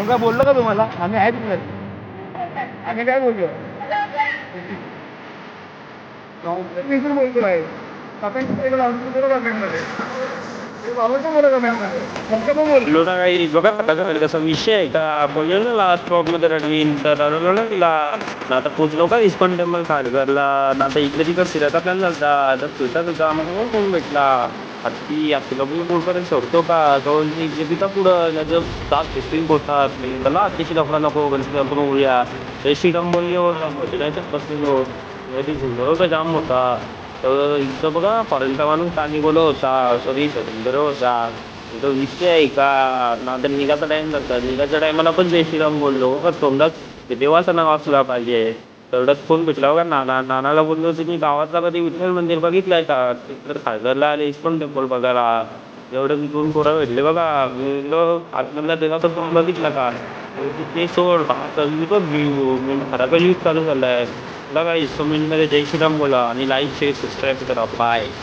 मग काय बोललो का तुम्हाला? आम्ही आहेत ना. आम्ही काय बोललो? मी पण बोलतो आहे. काकांच्या पहिलं लावतो बरोबर कमेंटमध्ये. ते बाबाचं बरं कमेंटमध्ये. तुमचं पण बोल. लोटा काही बघा आता कसा विषय आहे का बोललो ना लास्ट स्टॉपमध्ये रणवीन तर रडवलं ना तिला ना आता पोचलो का इस्कॉन टेम्पल खारघरला ना आता इकडे तिकडे फिरत आपल्याला जाता आता फिरता फिरता आम्हाला कोण भेटला हत्ती आपल्याला पुढपर्यंत सोडतो का जाऊन इकडे तिथं पुढं त्याचं दात फिस्टिंग होतात त्याला हत्तीशी लफडा नको गणपती आपण उडूया जय श्रीराम बोलले त्याच्यात बसलेलो ती सुंदर का जाम होता तर इथं बघा फॉरेनचा माणूस पाणी बोलत होता सॉरी सुंदर होता तो विषय आहे का ना तर निघाचा टाइम जातात निघाच्या टायमाला पण जय श्रीराम बोललो का तोंडात देवाचं नाव असलं पाहिजे तेवढ्यात फोन भेटला का नानाला बोललो तुम्ही गावातला कधी विठ्ठल मंदिर बघितलंय का तिकडे खासदारला आले इस्कॉन टेम्पल बघायला एवढं मी दोन पोरं भेटले बघा आतमधला देवाचा फोन बघितला का ते सोड घराचा यूज चालू झालाय बघा कमेंटमध्ये जय श्रीराम बोला आणि लाईक शेअर सबस्क्राईब करा बाय